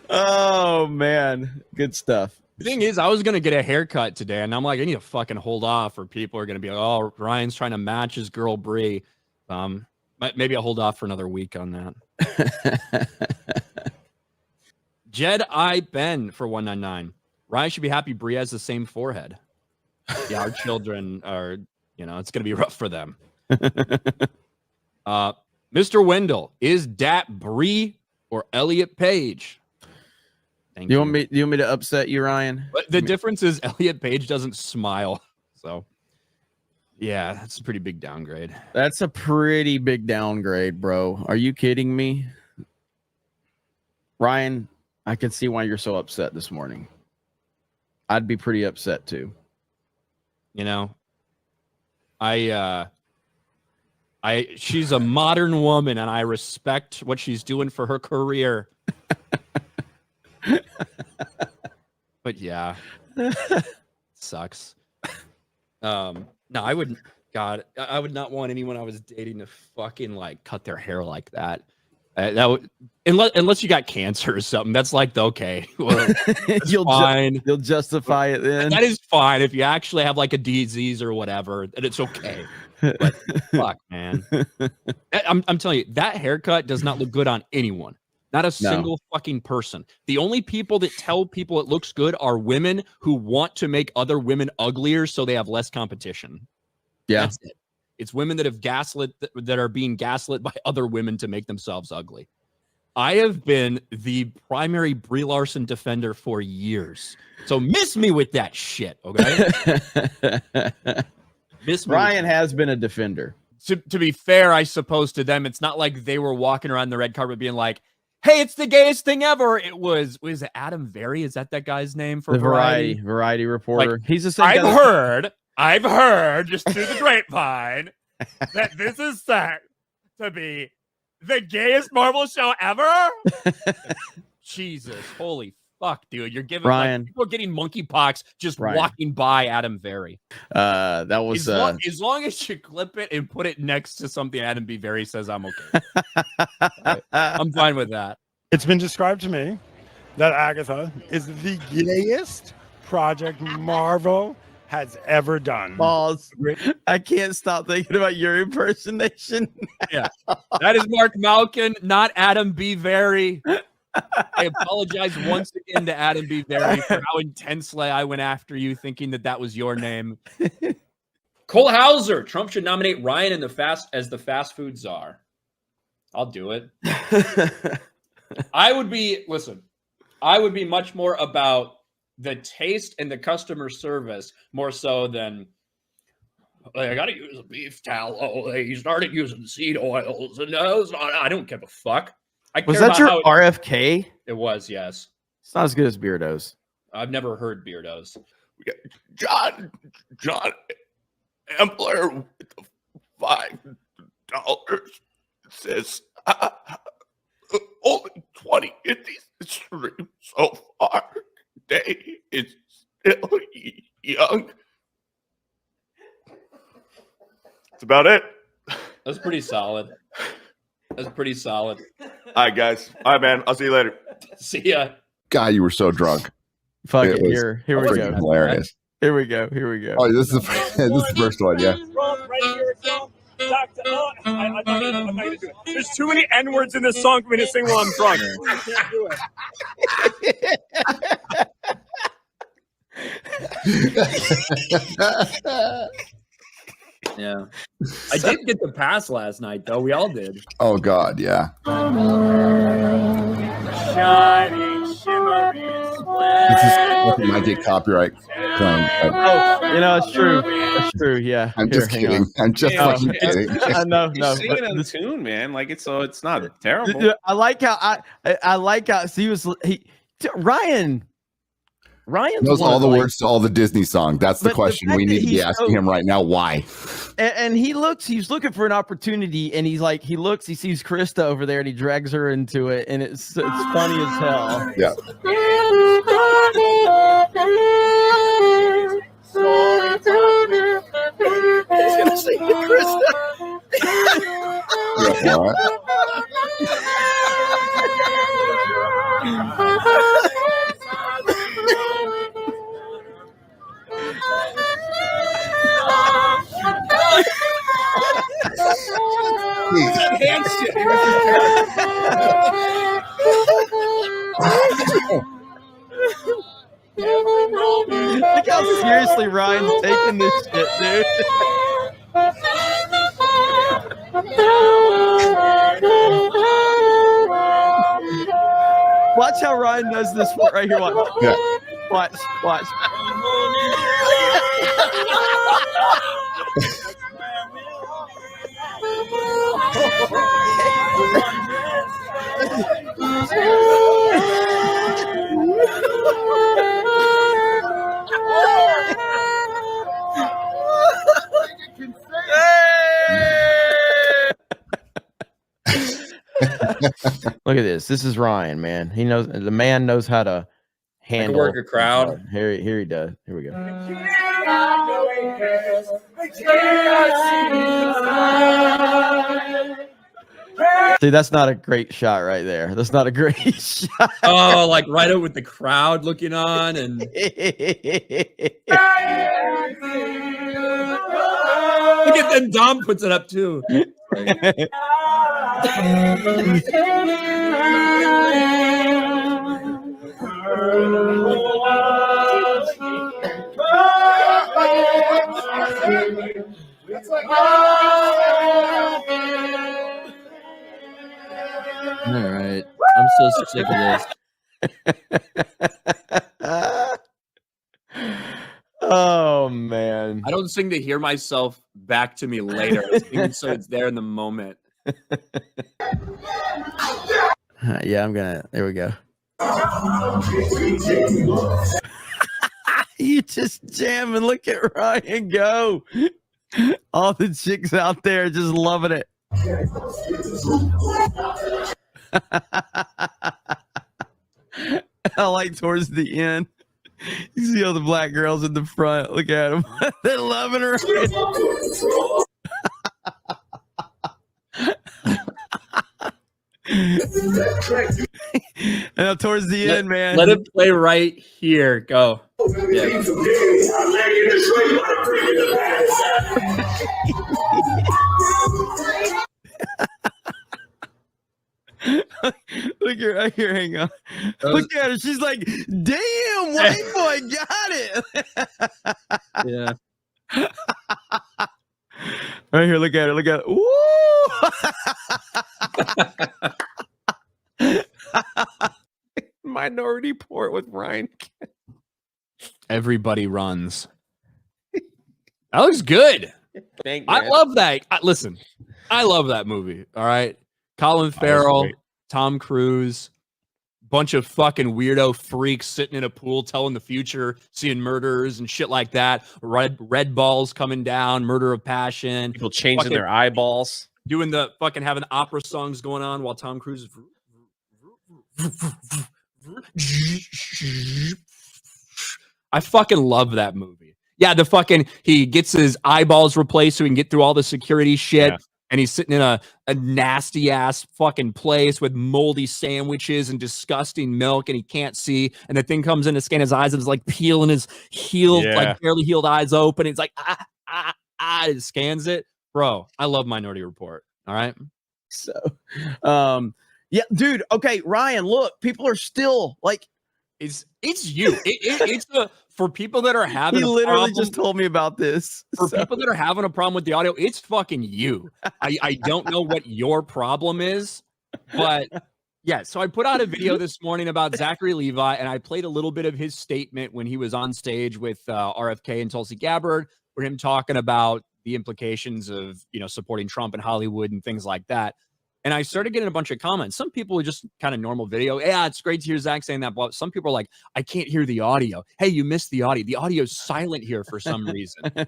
Oh man, good stuff. The thing is, I was gonna get a haircut today, and I'm like, I need to fucking hold off, or people are gonna be like, oh, Ryan's trying to match his girl Brie. Maybe I'll hold off for another week on that. Jed I Ben for 199. Ryan should be happy Brie has the same forehead. Yeah, our children are, it's gonna be rough for them. Mr. Wendell, is dat Brie or Elliot Page? Thank you. You want me to upset you, Ryan? But the difference is Elliot Page doesn't smile. So yeah, that's a pretty big downgrade. That's a pretty big downgrade, bro. Are you kidding me? Ryan, I can see why you're so upset this morning. I'd be pretty upset too. She's a modern woman and I respect what she's doing for her career. But yeah, sucks. No, I would not want anyone I was dating to fucking like cut their hair like that. That would, unless you got cancer or something. That's like okay, well, fine. You'll justify it then. That is fine if you actually have like a disease or whatever, and it's okay. But fuck, man, I'm telling you, that haircut does not look good on anyone. Not a single fucking person. The only people that tell people it looks good are women who want to make other women uglier so they have less competition. Yeah. That's it. It's women that have that are being gaslit by other women to make themselves ugly. I have been the primary Brie Larson defender for years. So miss me with that shit, okay? Ryan has been a defender. To be fair, I suppose to them, it's not like they were walking around the red carpet being like, hey, it's the gayest thing ever. It was it Adam Very? Is that guy's name for the Variety reporter? Like, he's the same I've heard just through the grapevine that this is set to be the gayest Marvel show ever. Jesus, holy fuck, dude! You're giving Ryan. People are getting monkeypox just walking by Adam Very. That was as long as you clip it and put it next to something Adam B. Very says, I'm okay. Right. I'm fine with that. It's been described to me that Agatha is the gayest project Marvel has ever done. Balls. I can't stop thinking about your impersonation. Yeah, that is Mark Malkin, not Adam B. Very. I apologize once again to Adam B. Very for how intensely I went after you, thinking that was your name. Cole Hauser, Trump should nominate Ryan as the fast food czar. I'll do it. I would be much more about the taste and the customer service more so than I gotta use a beef tallow. They started using seed oils, and I don't give a fuck. Was that your RFK? It was, yes. It's not as good as Beardo's. I've never heard Beardo's. John Ambler with the $5 says only 20 in these streams so far. Day is still young. That's about it. That's pretty solid. All right, guys. All right, man. I'll see you later. See ya. God, you were so drunk. Fuck it. Here we go. Hilarious. Here we go. Oh, this is the first one, yeah. I'm not gonna do it. There's too many N-words in this song for me to sing while I'm drunk. I can't do it. Yeah. I did get the pass last night, though. We all did. Oh, God, yeah. Shiny, shimmery, This might get copyright claim. It's true. It's true. Yeah. I'm just kidding. I'm just fucking kidding. No. You're singing in tune, man. Like it's not terrible. I like how Ryan knows all the words to all the Disney songs. That's the question we need to be asking him right now. Why? And he's looking for an opportunity, and he sees Krista over there, and he drags her into it, and it's funny as hell. Yeah. He's gonna sing to Krista. Yeah, all right. Look how how seriously Ryan's taking this shit, dude. Watch how Ryan does this right here. Watch. Yeah. Watch. Look at this. This is Ryan, man. He knows, the man knows how to handle work a crowd. Here he does. Here we go. See, that's not a great shot right there. That's not a great shot. Oh, like right up with the crowd looking on, and look at then Dom puts it up too. All right, I'm so sick of this. Oh man, I don't sing to hear myself back to me later. I sing so it's there in the moment. Yeah, I'm gonna. There we go. You just jamming. Look at Ryan go. All the chicks out there just loving it. I like towards the end. You see all the black girls in the front. Look at them. They're loving her. And towards the end, man. Let it play right here. Go. Yeah. Look at right here. Hang on. Look at her. She's like, damn, white boy got it. Yeah. Right here. Look at her. Look at it. Woo! Minority Report with Ryan. Everybody runs. That looks good. I love that. Listen, I love that movie. All right. Colin Farrell, Tom Cruise, bunch of fucking weirdo freaks sitting in a pool telling the future, seeing murders and shit like that. Red balls coming down, murder of passion. People changing their eyeballs. Doing the fucking having opera songs going on while Tom Cruise is. I fucking love that movie. Yeah, he gets his eyeballs replaced so he can get through all the security shit. Yeah. And he's sitting in a nasty ass fucking place with moldy sandwiches and disgusting milk, and he can't see. And the thing comes in to scan his eyes, and it's like peeling his like barely healed eyes open. It's like it scans it, bro. I love Minority Report. All right. So, yeah, dude. Okay, Ryan. Look, people are still like, it's you. It's for people that are having. He literally just told me about this. For people that are having a problem with the audio, it's fucking you. I don't know what your problem is, but yeah. So I put out a video this morning about Zachary Levi, and I played a little bit of his statement when he was on stage with RFK and Tulsi Gabbard, for him talking about the implications of supporting Trump in Hollywood and things like that. And I started getting a bunch of comments. Some people are just kind of normal video. Yeah, it's great to hear Zach saying that. But some people are like, I can't hear the audio. Hey, you missed the audio. The audio's silent here for some reason. And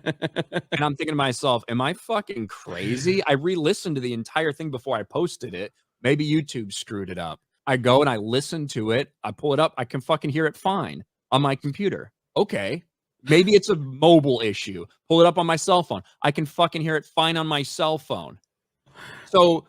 I'm thinking to myself, am I fucking crazy? I re-listened to the entire thing before I posted it. Maybe YouTube screwed it up. I go and I listen to it. I pull it up. I can fucking hear it fine on my computer. Okay. Maybe it's a mobile issue. Pull it up on my cell phone. I can fucking hear it fine on my cell phone. So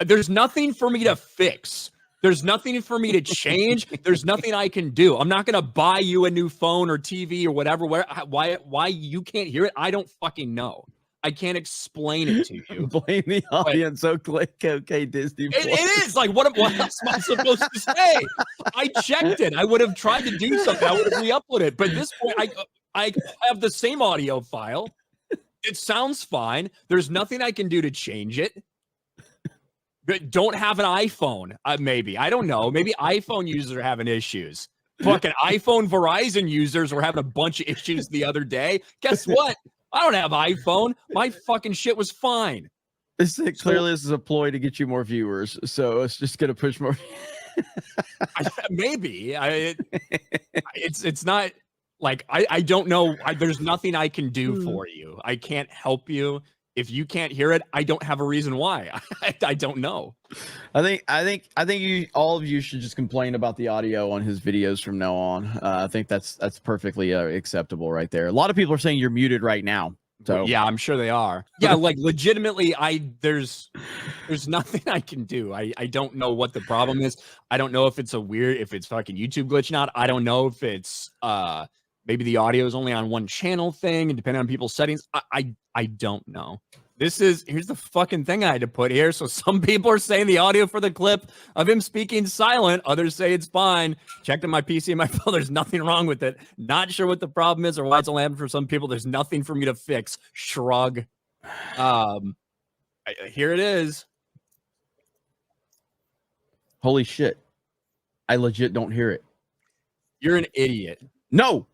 there's nothing for me to fix. There's nothing for me to change. There's nothing I can do. I'm not going to buy you a new phone or TV or whatever. Why you can't hear it, I don't fucking know. I can't explain it to you. Blame the audience. So click OK Disney. It is like what else am I supposed to say? I checked it. I would have tried to do something. I would have re-uploaded it. But at this point, I have the same audio file. It sounds fine. There's nothing I can do to change it. But don't have an iPhone. Maybe. I don't know. Maybe iPhone users are having issues. Fucking iPhone Verizon users were having a bunch of issues the other day. Guess what? I don't have iPhone. My fucking shit was fine. Clearly, this is a ploy to get you more viewers. So it's just gonna push more. Maybe. It's not like I don't know. There's nothing I can do for you. I can't help you. If you can't hear it, I don't have a reason why. I don't know. I think you all of you should just complain about the audio on his videos from now on. I think that's perfectly acceptable right there. A lot of people are saying you're muted right now. So yeah, I'm sure they are. Yeah, like legitimately, there's nothing I can do. I don't know what the problem is. I don't know if it's if it's fucking YouTube glitching out. I don't know if it's maybe the audio is only on one channel thing and depending on people's settings. I don't know. Here's the fucking thing I had to put here. So some people are saying the audio for the clip of him speaking silent. Others say it's fine. Checked on my PC and my phone. There's nothing wrong with it. Not sure what the problem is or why it's only happening for some people. There's nothing for me to fix. Shrug. Here it is. Holy shit. I legit don't hear it. You're an idiot. No.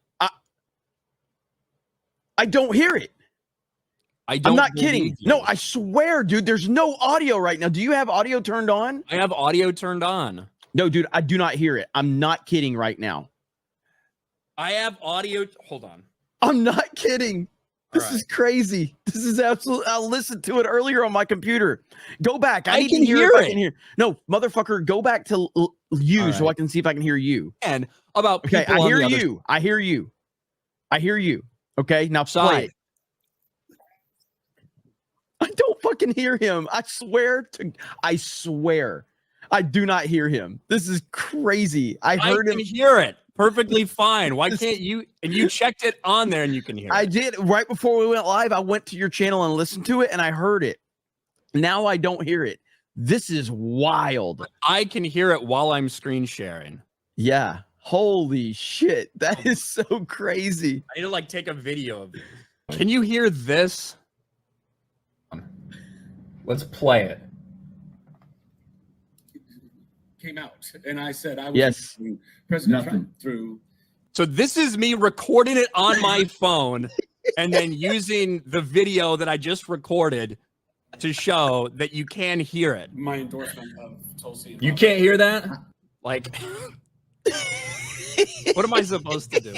I don't hear it. I'm not kidding. No, I swear, dude, there's no audio right now. Do you have audio turned on? I have audio turned on. No, dude, I do not hear it. I'm not kidding right now. I have audio. Hold on. I'm not kidding. This is crazy. This is absolute. I listened to it earlier on my computer. Go back. I need to hear it. I can hear. No, motherfucker, go back to you so I can see if I can hear you. And about okay, I hear you. I hear you. I hear you. Okay, now play it. I don't fucking hear him. I swear. I do not hear him. This is crazy. I heard him. I can hear it perfectly fine. Why can't you? And you checked it on there and you can hear it. I did. Right before we went live, I went to your channel and listened to it and I heard it. Now I don't hear it. This is wild. I can hear it while I'm screen sharing. Yeah. Holy shit. That is so crazy. I need to like take a video of it. Can you hear this? Let's play it. Came out, and I said I was yes. President Trump through. So this is me recording it on my phone and then using the video that I just recorded to show that you can hear it. My endorsement of Tulsi. You can't hear that? Like, what am I supposed to do?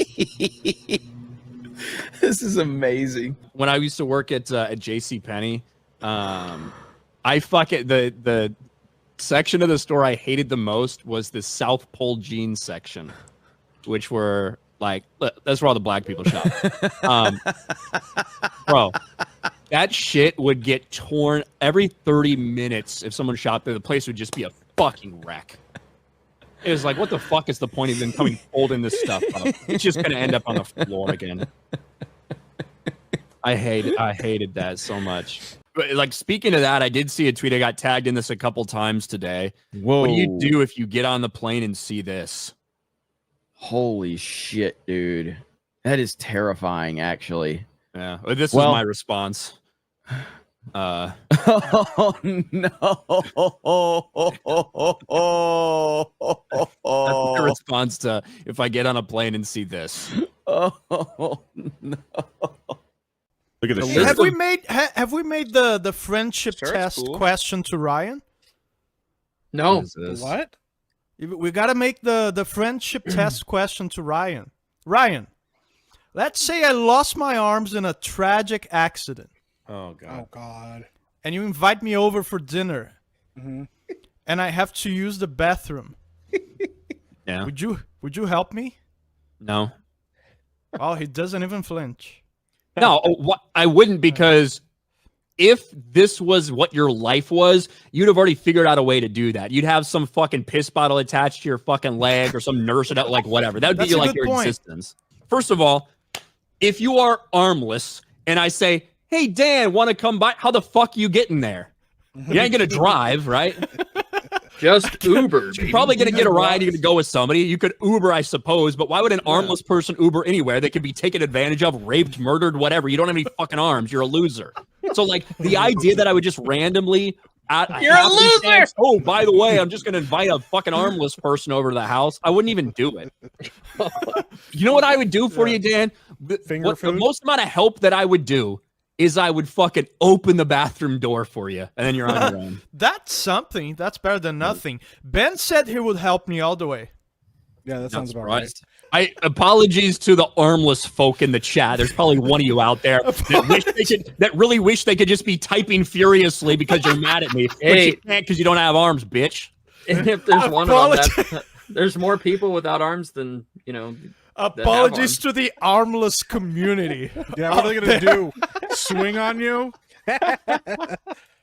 This is amazing. When I used to work at JCPenney, I the section of the store I hated the most was the South Pole jeans section, which were like, that's where all the black people shop. Bro, that shit would get torn every 30 minutes. If someone shopped there, the place would just be a fucking wreck. It was like, what the fuck is the point of them coming holding this stuff up? It's just gonna end up on the floor again. I hated that so much. But like, speaking of that, I did see a tweet. I got tagged in this a couple times today. Whoa. What do you do if you get on the plane and see this? Holy shit, dude. That is terrifying, actually. Yeah. This was my response. Oh, no. That's my response to if I get on a plane and see this. Oh, no. Look at this. Hey, have we made the friendship test question to Ryan? No. What? We got to make the friendship test question to Ryan. Ryan, let's say I lost my arms in a tragic accident. Oh God. Oh God. And you invite me over for dinner. Mm-hmm. And I have to use the bathroom. Yeah. Would you help me? No. Oh, he doesn't even flinch. No, I wouldn't, because if this was what your life was, you'd have already figured out a way to do that. You'd have some fucking piss bottle attached to your fucking leg or some nurse it out, like whatever. That would be like your existence. First of all, if you are armless and I say, hey, Dan, want to come by? How the fuck you getting there? You ain't going to drive, right? Just Uber. You're probably going to get a ride. You're going to go with somebody. You could Uber, I suppose, but why would an armless person Uber anywhere? They could be taken advantage of, raped, murdered, whatever. You don't have any fucking arms. You're a loser. So, like, the idea that I would just randomly... You're a loser! Oh, by the way, I'm just going to invite a fucking armless person over to the house. I wouldn't even do it. You know what I would do for you, Dan? The most amount of help that I would do is I would fucking open the bathroom door for you, and then you're on your own. That's something. That's better than nothing. Ben said he would help me all the way. Yeah, that sounds about right. Apologies to the armless folk in the chat. There's probably one of you out there that really wish they could just be typing furiously because you're mad at me, but you can't because you don't have arms, bitch. And if there's one of them, there's more people without arms than Apologies to the armless community. Yeah, what are they gonna do? Swing on you?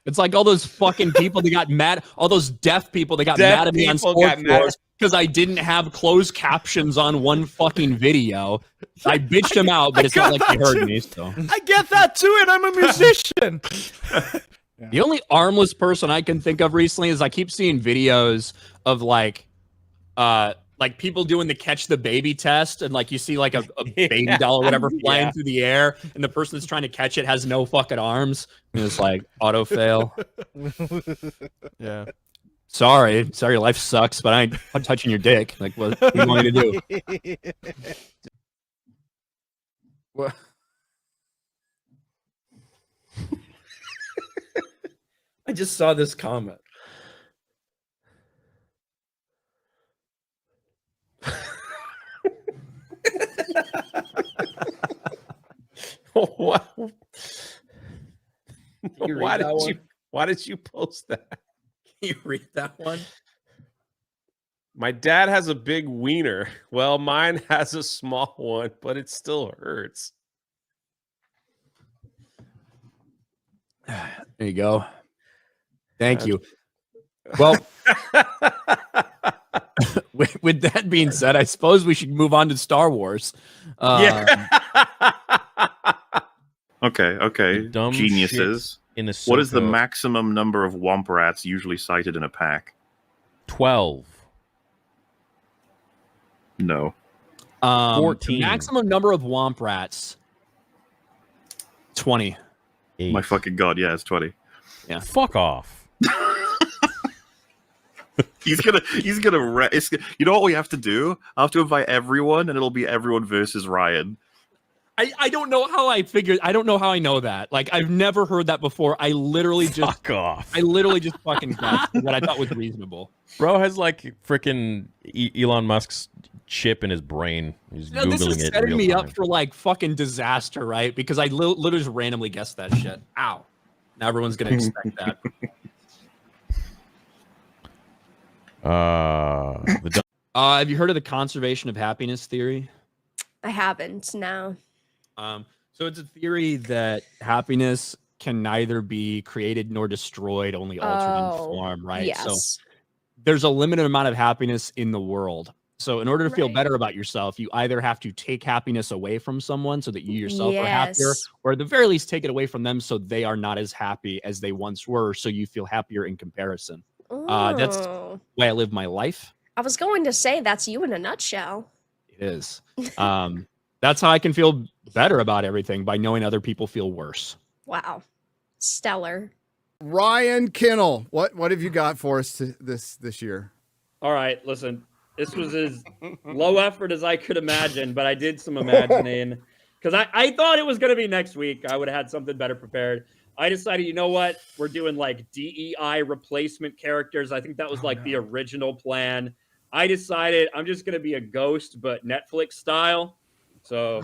It's like all those fucking people that got mad, all those deaf people that got mad at me on Sports Wars because I didn't have closed captions on one fucking video. I bitched them out, but it's not like they heard me. So I get that too, and I'm a musician. The only armless person I can think of recently is I keep seeing videos of like people doing the catch the baby test, and like you see like a baby doll or whatever flying through the air, and the person that's trying to catch it has no fucking arms, and it's like auto fail. Yeah. Sorry, your life sucks, but I'm touching your dick. Like, what do you want me to do? What? I just saw this comment. Why did you post that? Can you read that one? My dad has a big wiener. Well, mine has a small one, but it still hurts. There you go. Thank you. Well, with that being said, I suppose we should move on to Star Wars. Okay. Dumb Geniuses. In what is the maximum number of womp rats usually sighted in a pack? 12. No. 14. The maximum number of womp rats. 20. 8. My fucking god, yeah, it's 20. Yeah. Fuck off. He's gonna you know what we have to do? I have to invite everyone, and it'll be everyone versus Ryan. I don't know how I figured. I don't know how I know that. Like, I've never heard that before. I literally just fuck off. I literally just fucking guessed what I thought was reasonable. Bro has like freaking Elon Musk's chip in his brain. He's Googling this is it. setting me up for like fucking disaster, right? Because I literally just randomly guessed that shit. Ow! Now everyone's gonna expect that. Have you heard of the conservation of happiness theory? I haven't. No. So it's a theory that happiness can neither be created nor destroyed, only altered in form, right? Yes. So there's a limited amount of happiness in the world. So in order to feel better about yourself, you either have to take happiness away from someone so that you yourself are happier, or at the very least take it away from them so they are not as happy as they once were, so you feel happier in comparison. That's the way I live my life. I was going to say that's you in a nutshell. It is. That's how I can feel better about everything, by knowing other people feel worse. Wow. Stellar. Ryan Kinel, what have you got for us this year? All right, listen. This was as low effort as I could imagine, but I did some imagining because I thought it was going to be next week. I would have had something better prepared. I decided, you know what? We're doing like DEI replacement characters. I think that was the original plan. I decided I'm just going to be a ghost, but Netflix style. So.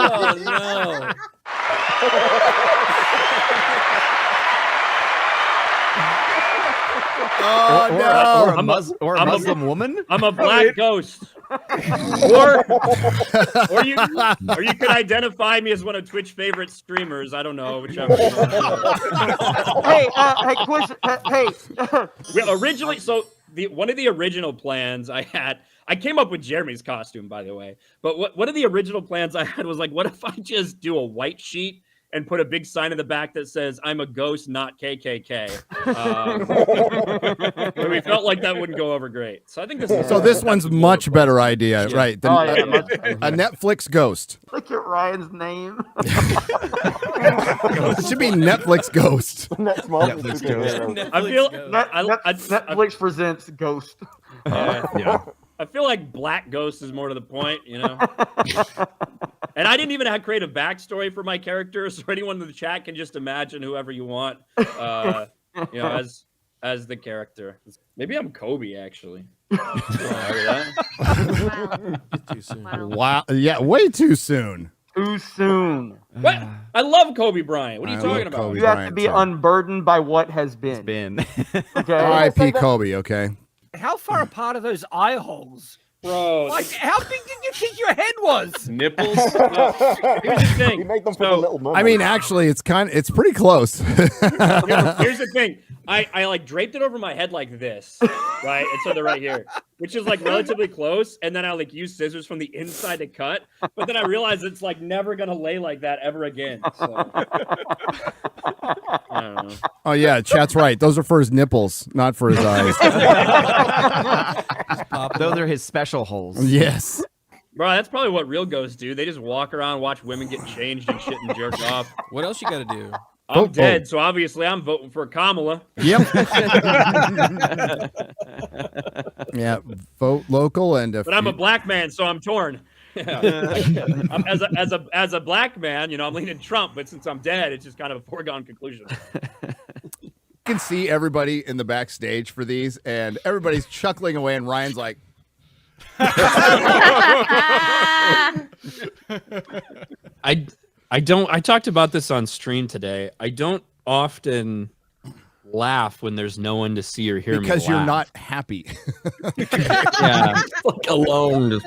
Oh no. Oh no! Or a Muslim woman? I'm a black ghost. or you can identify me as one of Twitch favorite streamers. I don't know, whichever. Hey, question. Hey. Originally, so one of the original plans I had, I came up with Jeremy's costume, by the way. But one of the original plans I had was like, what if I just do a white sheet and put a big sign in the back that says, "I'm a ghost, not KKK." But we felt like that wouldn't go over great. So I think this is this one's much better idea, right? Than a Netflix ghost. Look at Ryan's name. It should be Netflix ghost. Netflix Netflix presents Ghost. Yeah. I feel like Black Ghost is more to the point, you know. And I didn't even have creative backstory for my character, so anyone in the chat can just imagine whoever you want, you know, as the character. Maybe I'm Kobe, actually. Wow. Yeah, way too soon. Too soon. What? I love Kobe Bryant. What are you talking about? You have to be unburdened by what has been. Okay. R.I.P. Kobe, okay? How far apart are those eye holes? Bro, like, how big did you think your head was? Nipples? Here's the thing. You make them for the little moment. I mean, actually, it's pretty close. Here's the thing. I like draped it over my head like this, right? And so they're right here, which is like relatively close. And then I like use scissors from the inside to cut. But then I realized it's like never gonna lay like that ever again. So. I don't know. Oh yeah, chat's right. Those are for his nipples, not for his eyes. Those are his special holes. Yes. Bro, that's probably what real ghosts do. They just walk around, watch women get changed and shit and jerk off. What else you got to do? I'm dead, so obviously I'm voting for Kamala. Yep. Yeah, vote local and. But I'm a black man, so I'm torn. As a black man, you know, I'm leaning Trump, but since I'm dead, it's just kind of a foregone conclusion. You can see everybody in the backstage for these, and everybody's chuckling away, and Ryan's like. I talked about this on stream today. I don't often laugh when there's no one to see or hear me because you're laugh. not happy. Yeah, like alone.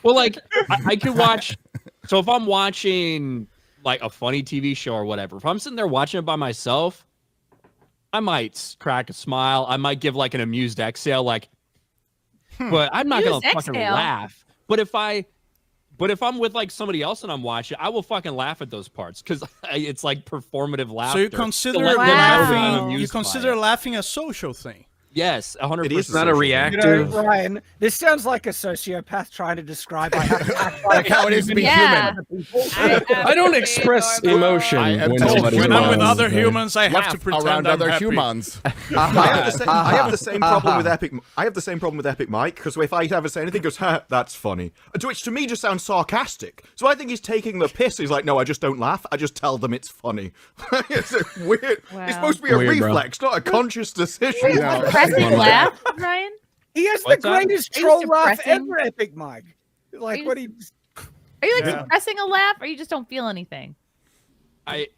Well, like I could watch. So if I'm watching like a funny TV show or whatever, if I'm sitting there watching it by myself, I might crack a smile. I might give like an amused exhale, like. But I'm not gonna fucking laugh. But if I'm with like somebody else and I'm watching, I will fucking laugh at those parts because it's like performative laughter. So you consider laughing a social thing? Yes, 100%. It is not a reactive. You know, Ryan, this sounds like a sociopath trying to describe like how it is to be human. I don't express emotion when I'm with other humans. I have to pretend around I'm other happy. humans. I have the same problem with Epic. I have the same problem with Epic Mike because if I ever say anything, he goes, "Ha, that's funny," which to me just sounds sarcastic. So I think he's taking the piss. He's like, "No, I just don't laugh. I just tell them it's funny." It's weird. Wow. It's supposed to be a reflex, not a conscious decision. Laugh, Ryan? He has the greatest troll laugh ever, Epic Mike. Like what he. Are you like suppressing a laugh, or you just don't feel anything? I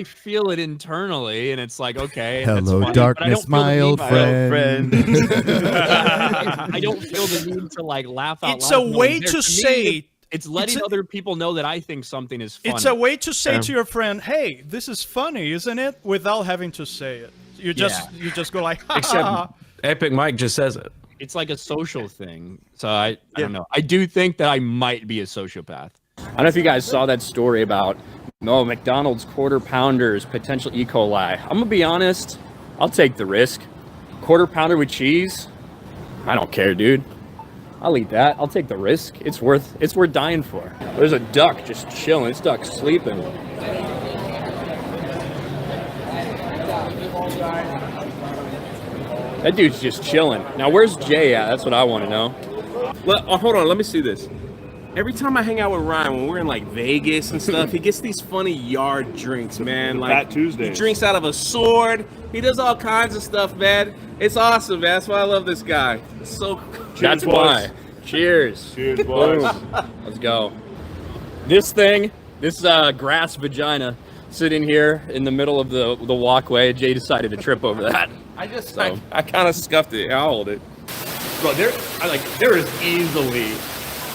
feel it internally, and it's like, okay. Hello, funny, darkness, my old friend. I don't feel the need to like laugh out It's loud. a way to say. It's letting other people know that I think something is funny. It's a way to say to your friend, "Hey, this is funny, isn't it?" Without having to say it. You just go like, ha, except ha, ha. Epic Mike just says it. It's like a social thing. So I don't know. I do think that I might be a sociopath. I don't know if you guys saw that story about McDonald's quarter pounders, potential E. coli. I'm gonna be honest, I'll take the risk. Quarter pounder with cheese? I don't care, dude. I'll eat that. I'll take the risk. It's worth dying for. There's a duck just chilling. This duck's sleeping. That dude's just chilling. Now, where's Jay at? That's what I want to know. Hold on, let me see this. Every time I hang out with Ryan, when we're in like Vegas and stuff, he gets these funny yard drinks, man. Like Fat Tuesdays. He drinks out of a sword. He does all kinds of stuff, man. It's awesome, man. That's why I love this guy. It's so. That's why. Cheers. Cheers, boys. Let's go. This thing, this grass vagina, sitting here in the middle of the walkway. Jay decided to trip over that. I kind of scuffed it. I'll hold it. Bro, there is easily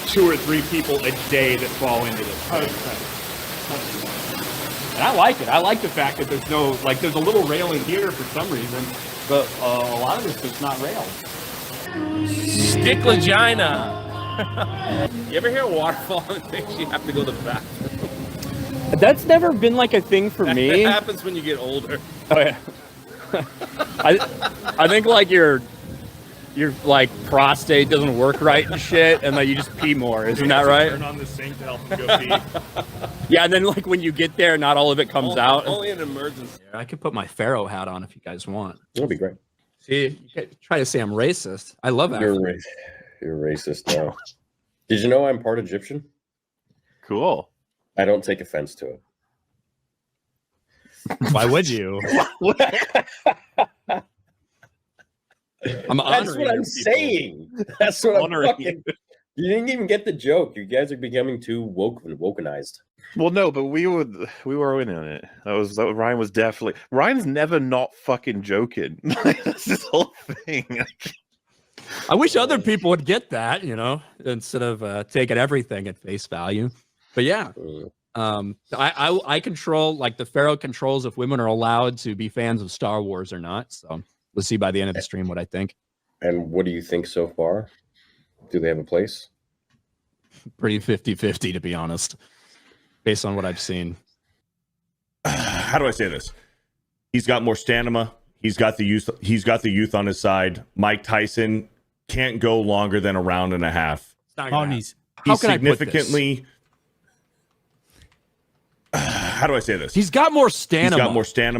2 or 3 people a day that fall into this thing. And I like it. I like the fact that there's there's a little railing here for some reason, but a lot of this is not railed. Stick vagina. You ever hear a waterfall and makes you have to go to the bathroom? That's never been like a thing for me. It happens when you get older. Oh yeah. I think like your like prostate doesn't work right and shit, and like you just pee more. Isn't that right? Turn on the sink to help him go pee. Yeah, and then like when you get there, not all of it comes out. Only an emergency. I could put my Pharaoh hat on if you guys want. That'd be great. See, you try to say I'm racist. I love Africa. You're racist now. Did you know I'm part Egyptian? Cool. I don't take offense to it. Why would you? I'm That's what I'm saying. That's what I'm Honoring fucking. You didn't even get the joke. You guys are becoming too wokenized. Well, no, but we were in on it. Ryan was definitely. Ryan's never not fucking joking. That's his whole thing. I wish other people would get that, you know, instead of taking everything at face value. But yeah, I control, like the Pharaoh controls if women are allowed to be fans of Star Wars or not. So we'll see by the end of the stream what I think. And what do you think so far? Do they have a place? Pretty 50-50, to be honest, based on what I've seen. How do I say this? He's got more stamina. He's got the youth. He's got the youth on his side. Mike Tyson can't go longer than a round and a half. He's significantly. How do I say this? He's got more stamina. He's got more stamina.